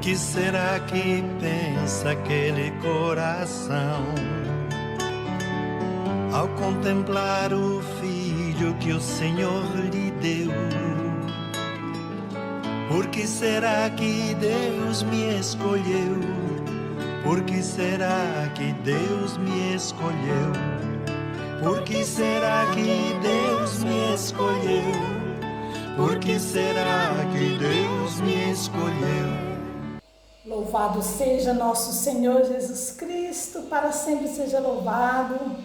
que será que pensa aquele coração ao contemplar o filho que o Senhor lhe deu? Por que será que Deus me escolheu? Por que será que Deus me escolheu? Por que será que Deus me escolheu? Por que será que Deus me escolheu? Louvado seja nosso Senhor Jesus Cristo, para sempre seja louvado.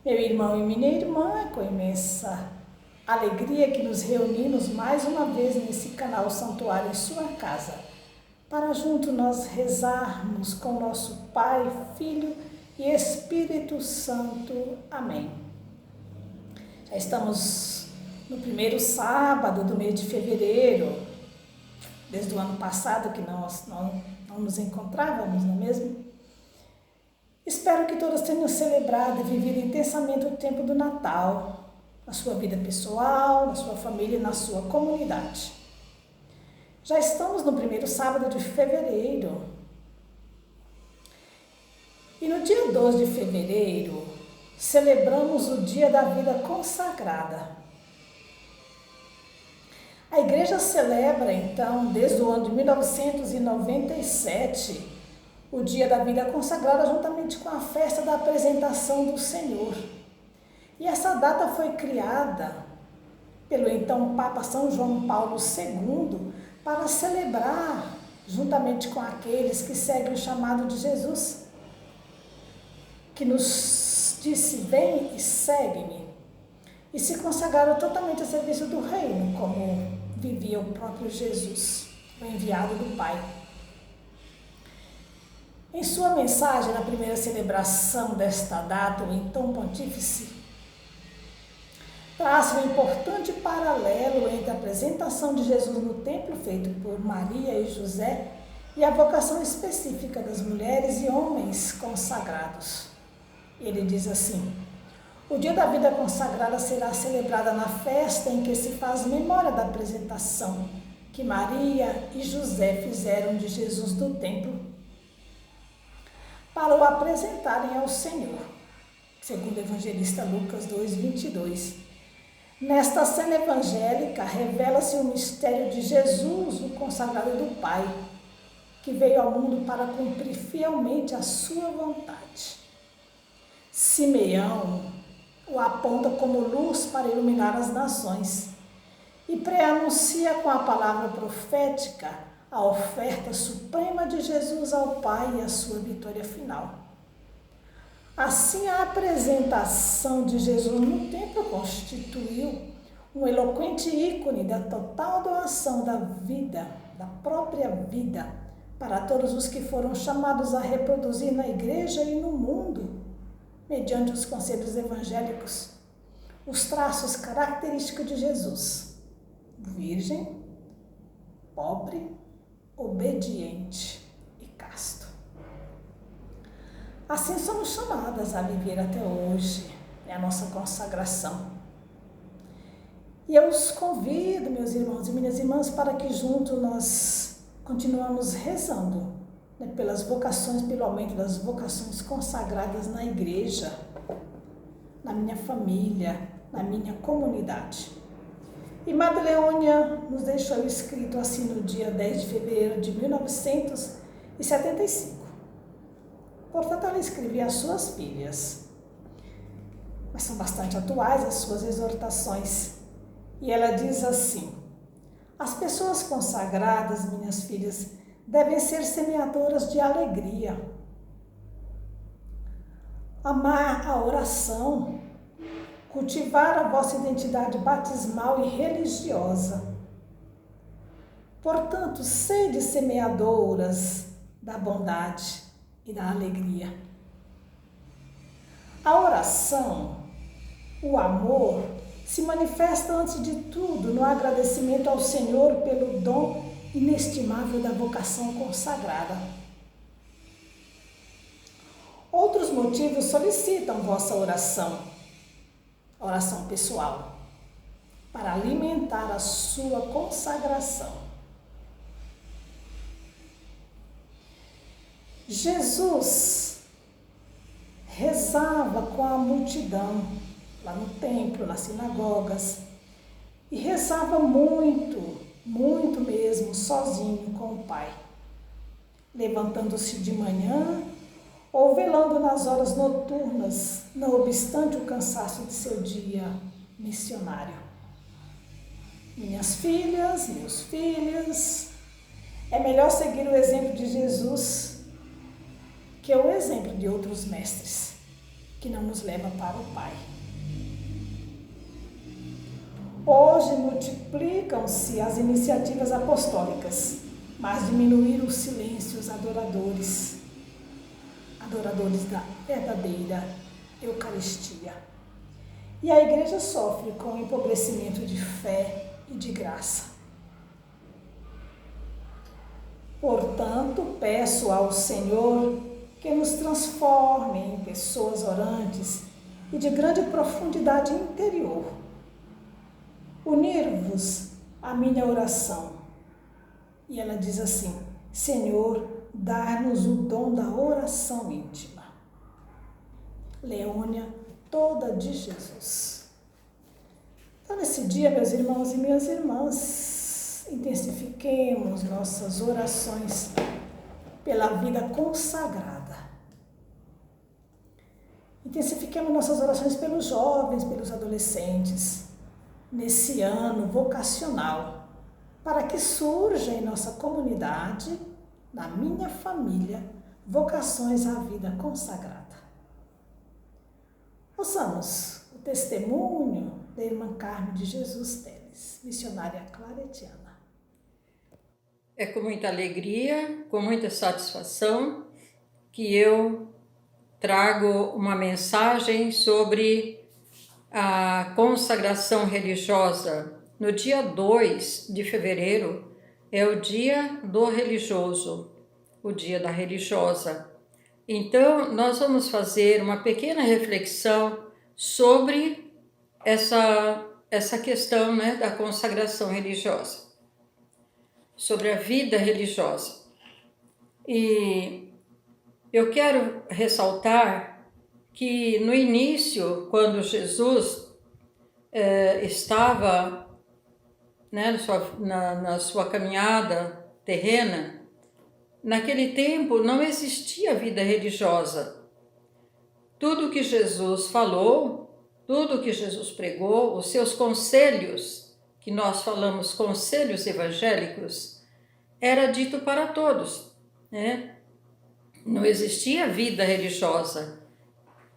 Meu irmão e minha irmã, com imensa alegria que nos reunimos mais uma vez nesse canal Santuário em sua casa, para junto nós rezarmos com nosso Pai, Filho e Espírito Santo. Amém. Já estamos no primeiro sábado do mês de fevereiro, desde o ano passado que nós não nos encontrávamos, não é mesmo? Espero que todos tenham celebrado e vivido intensamente o tempo do Natal, na sua vida pessoal, na sua família e na sua comunidade. Já estamos no primeiro sábado de fevereiro. E no dia 12 de fevereiro, celebramos o Dia da Vida Consagrada. A igreja celebra, então, desde o ano de 1997, o Dia da Vida Consagrada, juntamente com a festa da apresentação do Senhor. E essa data foi criada pelo então Papa São João Paulo II para celebrar, juntamente com aqueles que seguem o chamado de Jesus, que nos disse: vem e segue-me, e se consagraram totalmente a serviço do reino, como vivia o próprio Jesus, o enviado do Pai. Em sua mensagem, na primeira celebração desta data, o então Pontífice traça um importante paralelo entre a apresentação de Jesus no templo, feito por Maria e José, e a vocação específica das mulheres e homens consagrados. Ele diz assim: o Dia da Vida Consagrada será celebrada na festa em que se faz memória da apresentação que Maria e José fizeram de Jesus no templo para o apresentarem ao Senhor, segundo o evangelista Lucas 2:22. Nesta cena evangélica revela-se o mistério de Jesus, o consagrado do Pai, que veio ao mundo para cumprir fielmente a sua vontade. Simeão o aponta como luz para iluminar as nações e pré-anuncia com a palavra profética a oferta suprema de Jesus ao Pai e a sua vitória final. Assim, a apresentação de Jesus no templo constituiu um eloquente ícone da total doação da vida, da própria vida, para todos os que foram chamados a reproduzir na igreja e no mundo, mediante os conselhos evangélicos, os traços característicos de Jesus: virgem, pobre, obediente e casto. Assim somos chamadas a viver até hoje, a nossa consagração. E eu os convido, meus irmãos e minhas irmãs, para que juntos nós continuamos rezando, pelas vocações, pelo aumento das vocações consagradas na igreja, na minha família, na minha comunidade. E Madre Leônia nos deixou escrito assim no dia 10 de fevereiro de 1975. Portanto, ela escrevia às suas filhas, mas são bastante atuais as suas exortações. E ela diz assim: as pessoas consagradas, minhas filhas, devem ser semeadoras de alegria, amar a oração, cultivar a vossa identidade batismal e religiosa. Portanto, sede semeadoras da bondade e da alegria. A oração, o amor, se manifesta antes de tudo no agradecimento ao Senhor pelo dom inestimável da vocação consagrada. Outros motivos solicitam vossa oração pessoal, para alimentar a sua consagração. Jesus rezava com a multidão, lá no templo, nas sinagogas, e rezava muito, muito mesmo, sozinho com o Pai, levantando-se de manhã ou velando nas horas noturnas, não obstante o cansaço de seu dia missionário. Minhas filhas, meus filhos, é melhor seguir o exemplo de Jesus que o exemplo de outros mestres, que não nos levam para o Pai. Hoje multiplicam-se as iniciativas apostólicas, mas diminuíram os silêncios adoradores da verdadeira Eucaristia. E a igreja sofre com o empobrecimento de fé e de graça. Portanto, peço ao Senhor que nos transforme em pessoas orantes e de grande profundidade interior. Unir-vos à minha oração. E ela diz assim: Senhor, dá-nos o dom da oração íntima. Leônia, toda de Jesus. Então, nesse dia, meus irmãos e minhas irmãs, intensifiquemos nossas orações pela vida consagrada. Intensifiquemos nossas orações pelos jovens, pelos adolescentes, nesse ano vocacional, para que surja em nossa comunidade, na minha família, vocações à vida consagrada. Ouçamos o testemunho da irmã Carmen de Jesus Teles, missionária claretiana. É com muita alegria, com muita satisfação, que eu trago uma mensagem sobre a consagração religiosa. No dia 2 de fevereiro é o dia do religioso, o dia da religiosa. Então, nós vamos fazer uma pequena reflexão sobre essa questão, né, da consagração religiosa, sobre a vida religiosa. E eu quero ressaltar que no início, quando Jesus estava, né, na sua caminhada terrena, naquele tempo não existia vida religiosa. Tudo que Jesus falou, tudo que Jesus pregou, os seus conselhos, que nós falamos conselhos evangélicos, era dito para todos, né? Não existia vida religiosa,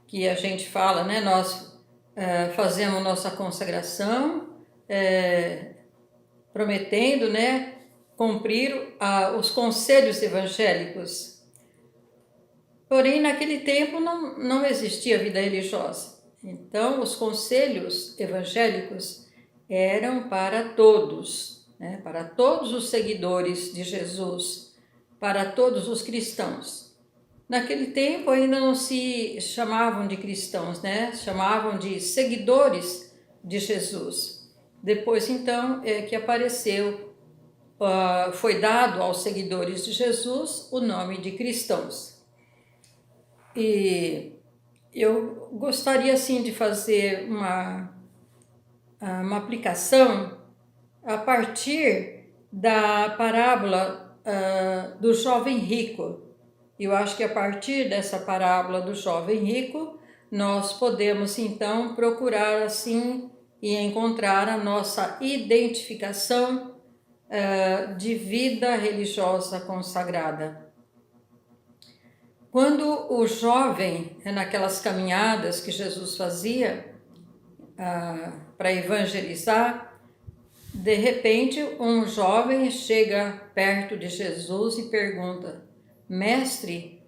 que a gente fala, né? Nós fazemos nossa consagração, prometendo, né, cumprir os conselhos evangélicos. Porém, naquele tempo não existia vida religiosa. Então, os conselhos evangélicos eram para todos, né, para todos os seguidores de Jesus, para todos os cristãos. Naquele tempo ainda não se chamavam de cristãos, né? Chamavam de seguidores de Jesus. Depois, então, é que apareceu, foi dado aos seguidores de Jesus o nome de cristãos. E eu gostaria, assim, de fazer uma aplicação a partir da parábola do jovem rico. Eu acho que a partir dessa parábola do jovem rico, nós podemos então procurar assim e encontrar a nossa identificação de vida religiosa consagrada. Quando o jovem, naquelas caminhadas que Jesus fazia para evangelizar, de repente um jovem chega perto de Jesus e pergunta: Mestre,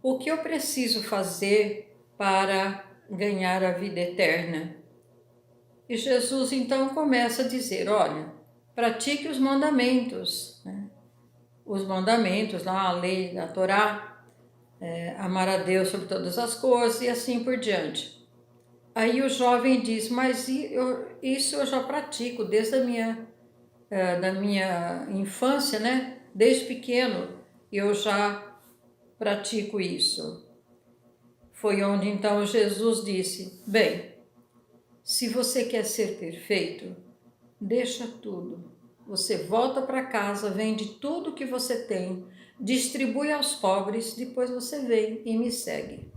o que eu preciso fazer para ganhar a vida eterna? E Jesus então começa a dizer: olha, pratique os mandamentos, né? Os mandamentos, lá a lei da Torá, amar a Deus sobre todas as coisas e assim por diante. Aí o jovem diz: mas isso eu já pratico desde da minha infância, né? Desde pequeno eu já pratico isso. Foi onde então Jesus disse: bem, se você quer ser perfeito, deixa tudo. Você volta para casa, vende tudo que você tem, distribui aos pobres, depois você vem e me segue.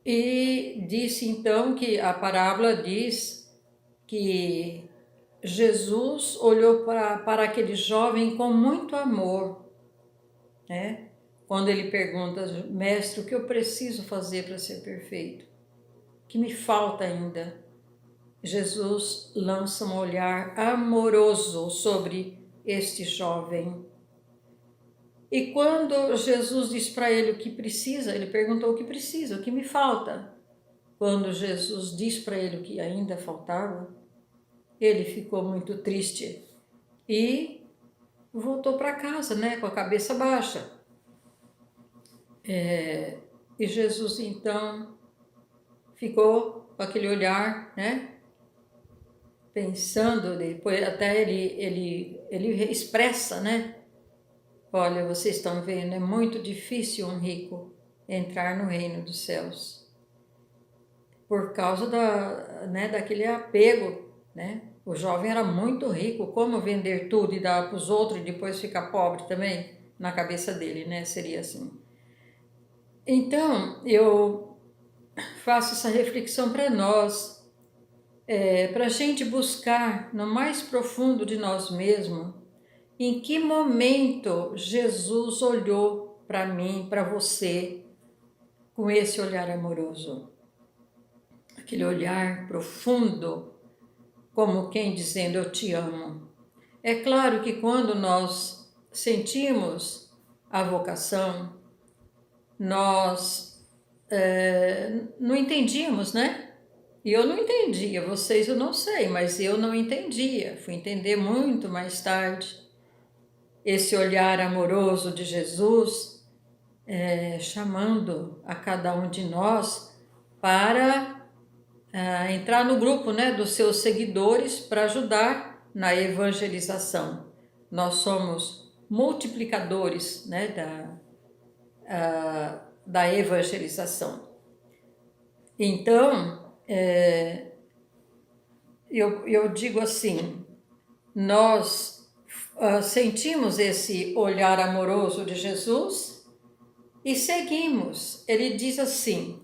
E disse então que a parábola diz que Jesus olhou para aquele jovem com muito amor, né? Quando ele pergunta: mestre, o que eu preciso fazer para ser perfeito? O que me falta ainda? Jesus lança um olhar amoroso sobre este jovem. E quando Jesus diz para ele o que precisa, ele perguntou o que precisa, o que me falta. Quando Jesus diz para ele o que ainda faltava, ele ficou muito triste e voltou para casa, né, com a cabeça baixa. E Jesus então ficou com aquele olhar, né, pensando, depois até ele expressa, né, olha, vocês estão vendo, é muito difícil um rico entrar no reino dos céus, por causa daquele apego, né? O jovem era muito rico, como vender tudo e dar para os outros e depois ficar pobre também? Na cabeça dele, né? Seria assim. Então, eu faço essa reflexão para nós, para a gente buscar no mais profundo de nós mesmos, em que momento Jesus olhou para mim, para você, com esse olhar amoroso. Aquele olhar profundo, como quem dizendo eu te amo. É claro que quando nós sentimos a vocação, nós não entendíamos, né? E eu não entendia, vocês eu não sei, mas eu não entendia. Fui entender muito mais tarde. Esse olhar amoroso de Jesus chamando a cada um de nós para entrar no grupo, né, dos seus seguidores para ajudar na evangelização. Nós somos multiplicadores, né, da evangelização. Então, eu digo assim, nós sentimos esse olhar amoroso de Jesus e seguimos. Ele diz assim: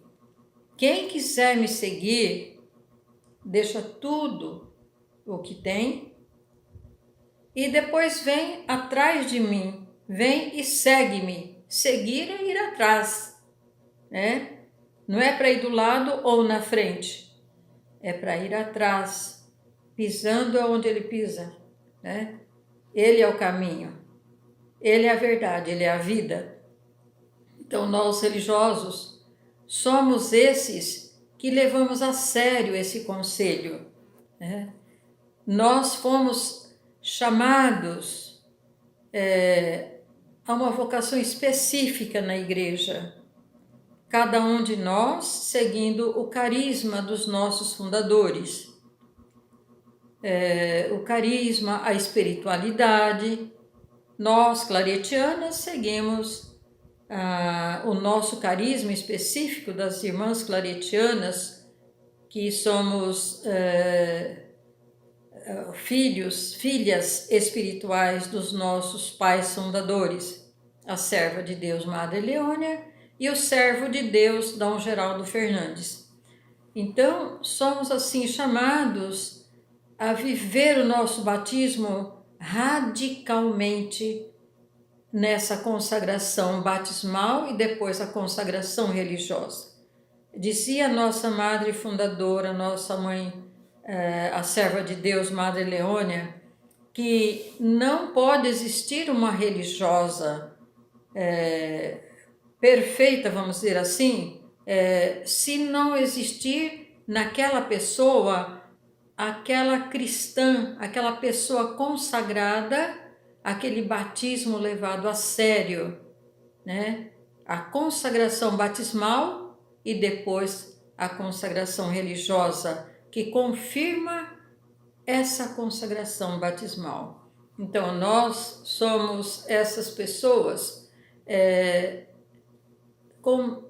quem quiser me seguir, deixa tudo o que tem e depois vem atrás de mim, vem e segue-me. Seguir é ir atrás, né? Não é para ir do lado ou na frente, é para ir atrás, pisando onde ele pisa, né? Ele é o caminho, ele é a verdade, ele é a vida. Então nós religiosos somos esses que levamos a sério esse conselho, né? Nós fomos chamados a uma vocação específica na igreja, cada um de nós seguindo o carisma dos nossos fundadores. O carisma, a espiritualidade. Nós, claretianas, seguimos o nosso carisma específico das irmãs claretianas, que somos filhas espirituais dos nossos pais fundadores, a serva de Deus Madre Leônia e o servo de Deus Dom Geraldo Fernandes. Então, somos assim chamados a viver o nosso batismo radicalmente nessa consagração batismal e depois a consagração religiosa. Dizia a nossa madre fundadora, nossa mãe, a serva de Deus, Madre Leônia, que não pode existir uma religiosa perfeita, vamos dizer assim, se não existir naquela pessoa, aquela cristã, aquela pessoa consagrada, aquele batismo levado a sério, né? A consagração batismal e depois a consagração religiosa, que confirma essa consagração batismal. Então, nós somos essas pessoas com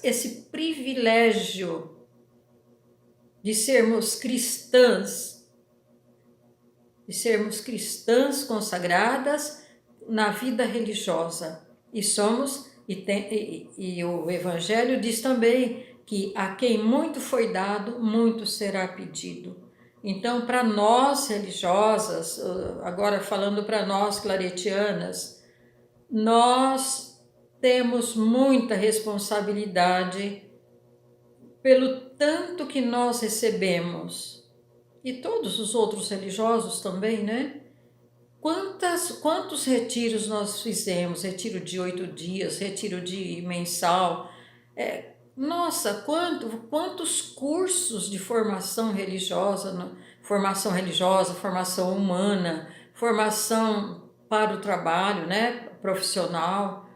esse privilégio de sermos cristãs consagradas na vida religiosa. E o Evangelho diz também que a quem muito foi dado, muito será pedido. Então, para nós religiosas, agora falando para nós claretianas, nós temos muita responsabilidade pelo tanto que nós recebemos. E todos os outros religiosos também, né? Quantos retiros nós fizemos? Retiro de 8 dias, retiro de mensal. Nossa, quantos cursos de formação religiosa, formação humana, formação para o trabalho, né, profissional.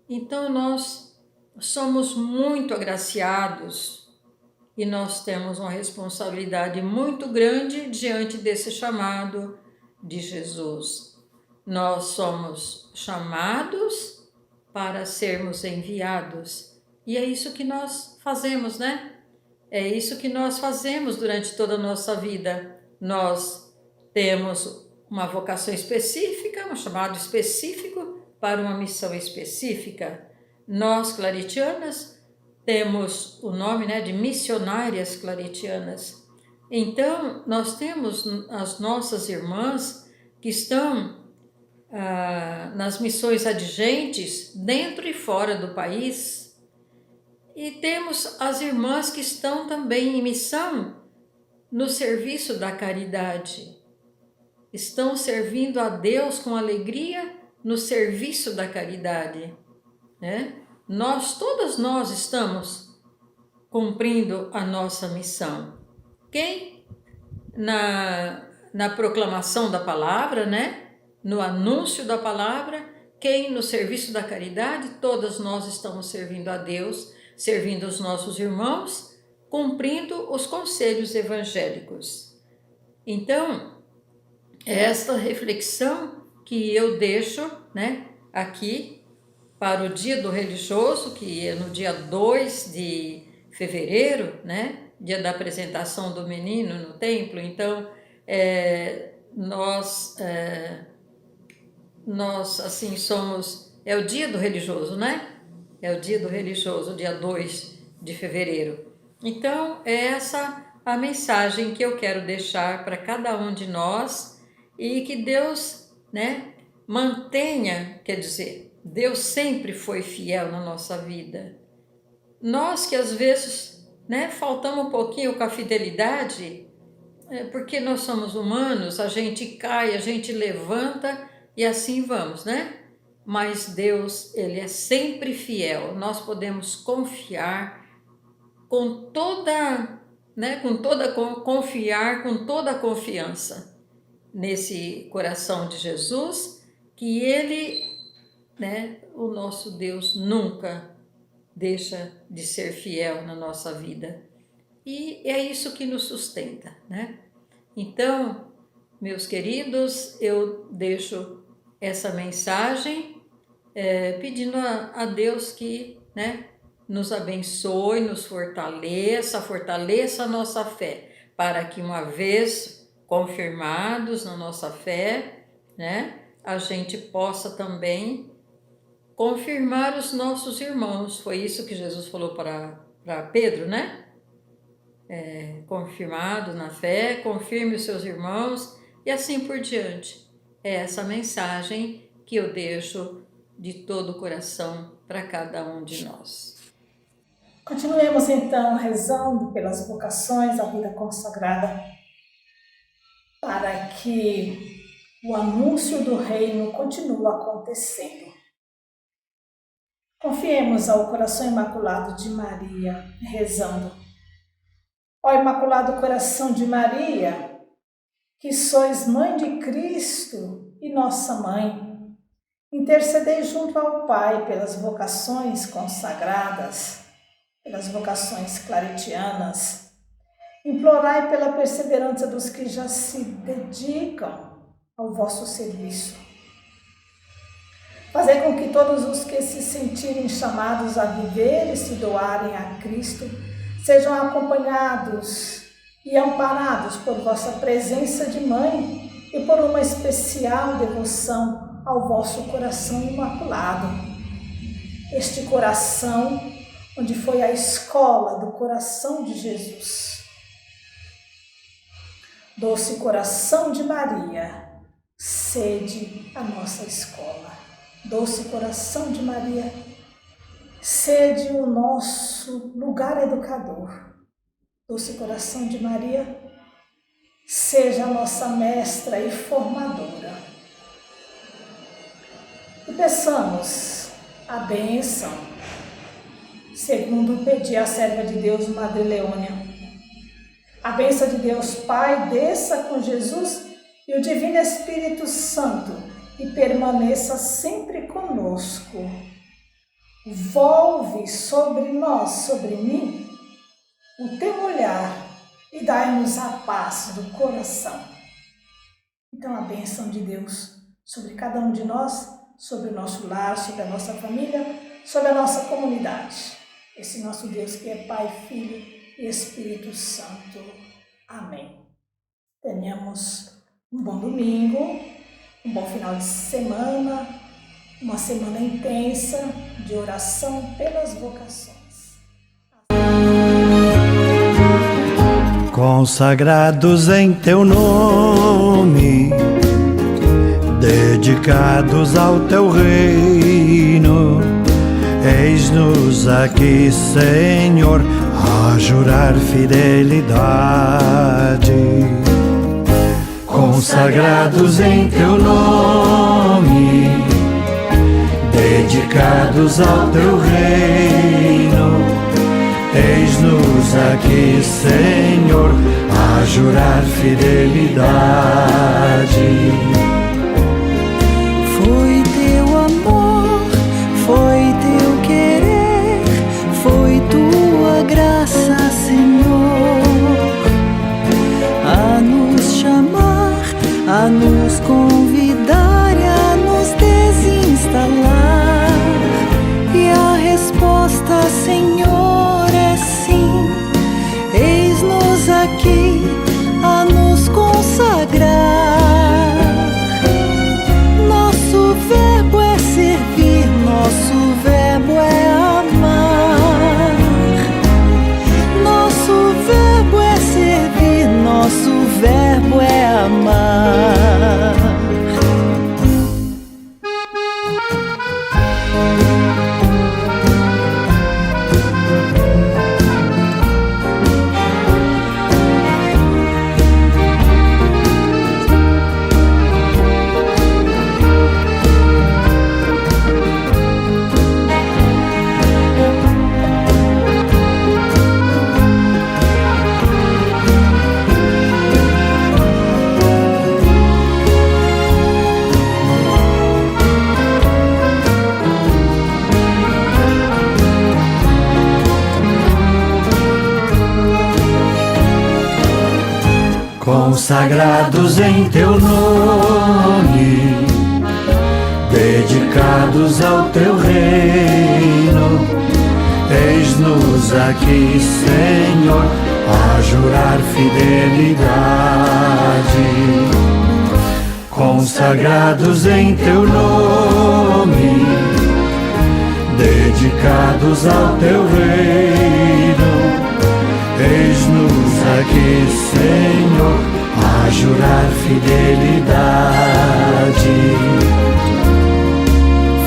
Então nós somos muito agraciados e nós temos uma responsabilidade muito grande diante desse chamado de Jesus. Nós somos chamados para sermos enviados. E é isso que nós fazemos, né? É isso que nós fazemos durante toda a nossa vida. Nós temos uma vocação específica, um chamado específico para uma missão específica. Nós, claretianas, temos o nome, né, de missionárias claretianas. Então, nós temos as nossas irmãs que estão nas missões adjacentes, dentro e fora do país. E temos as irmãs que estão também em missão no serviço da caridade. Estão servindo a Deus com alegria no serviço da caridade, né? Todas nós estamos cumprindo a nossa missão. Quem na proclamação da palavra, né? No anúncio da palavra, quem no serviço da caridade, todas nós estamos servindo a Deus, servindo os nossos irmãos, cumprindo os conselhos evangélicos. Então, esta reflexão que eu deixo, né, aqui para o dia do religioso, que é no dia 2 de fevereiro, né, dia da apresentação do menino no templo. Então, nós assim somos, é o dia do religioso, né? É o dia do religioso, dia 2 de fevereiro. Então, é essa a mensagem que eu quero deixar para cada um de nós e que Deus, né, mantenha, quer dizer, Deus sempre foi fiel na nossa vida. Nós que às vezes, né, faltamos um pouquinho com a fidelidade, porque nós somos humanos, a gente cai, a gente levanta e assim vamos, né? Mas Deus, Ele é sempre fiel. Nós podemos confiar com toda a confiança nesse coração de Jesus, que Ele, né, o nosso Deus nunca deixa de ser fiel na nossa vida. E é isso que nos sustenta, né? Então, meus queridos, eu deixo essa mensagem pedindo a Deus que, né, nos abençoe, nos fortaleça a nossa fé, para que uma vez confirmados na nossa fé, né, a gente possa também confirmar os nossos irmãos. Foi isso que Jesus falou para Pedro, né? Confirmado na fé, confirme os seus irmãos e assim por diante. É essa mensagem que eu deixo de todo o coração para cada um de nós. Continuemos então rezando pelas vocações à vida consagrada, para que o anúncio do reino continue acontecendo. Confiemos ao coração imaculado de Maria, rezando. Ó Imaculado Coração de Maria, que sois Mãe de Cristo e nossa Mãe, intercedei junto ao Pai pelas vocações consagradas, pelas vocações claretianas. Implorai pela perseverança dos que já se dedicam ao vosso serviço. Fazer com que todos os que se sentirem chamados a viver e se doarem a Cristo sejam acompanhados e amparados por vossa presença de mãe e por uma especial devoção ao vosso coração imaculado. Este coração onde foi a escola do coração de Jesus. Doce coração de Maria, sede a nossa escola. Doce coração de Maria, sede o nosso lugar educador. Doce coração de Maria, seja a nossa mestra e formadora. E peçamos a bênção, segundo pedi a serva de Deus, Madre Leônia. A bênção de Deus Pai desça com Jesus e o Divino Espírito Santo e permaneça sempre conosco. Volve sobre nós, sobre mim, o teu olhar e dai-nos a paz do coração. Então a bênção de Deus sobre cada um de nós, sobre o nosso lar, sobre a nossa família, sobre a nossa comunidade. Esse nosso Deus que é Pai, Filho e Espírito Santo. Amém. Tenhamos um bom domingo, um bom final de semana, uma semana intensa de oração pelas vocações. Consagrados em teu nome, dedicados ao teu reino, eis-nos aqui, Senhor, a jurar fidelidade. Consagrados em teu nome, dedicados ao teu reino, eis-nos aqui, Senhor, a jurar fidelidade. Foi teu amor, foi teu querer, foi tua graça, Senhor, a nos chamar, a nos convidar e a nos desinstalar. E a resposta, Senhor, é sim. Eis-nos aqui a nos consagrar. Nosso verbo é servir, nosso verbo é amar. Nosso verbo é servir, nosso verbo é amar. Consagrados em teu nome, dedicados ao teu reino, eis-nos aqui, Senhor, a jurar fidelidade. Consagrados em teu nome, dedicados ao teu reino, eis-nos aqui, Senhor, a jurar fidelidade.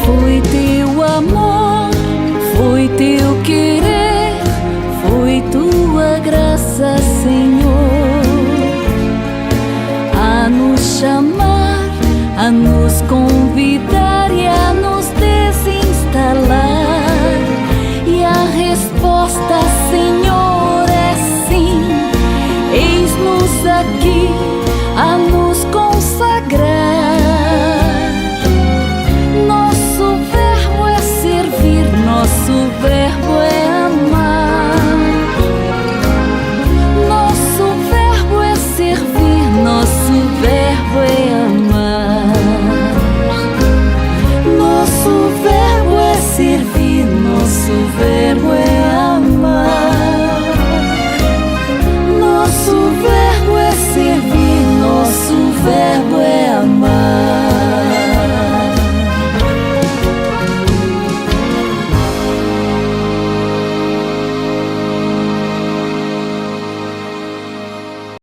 Foi teu amor, foi teu querer,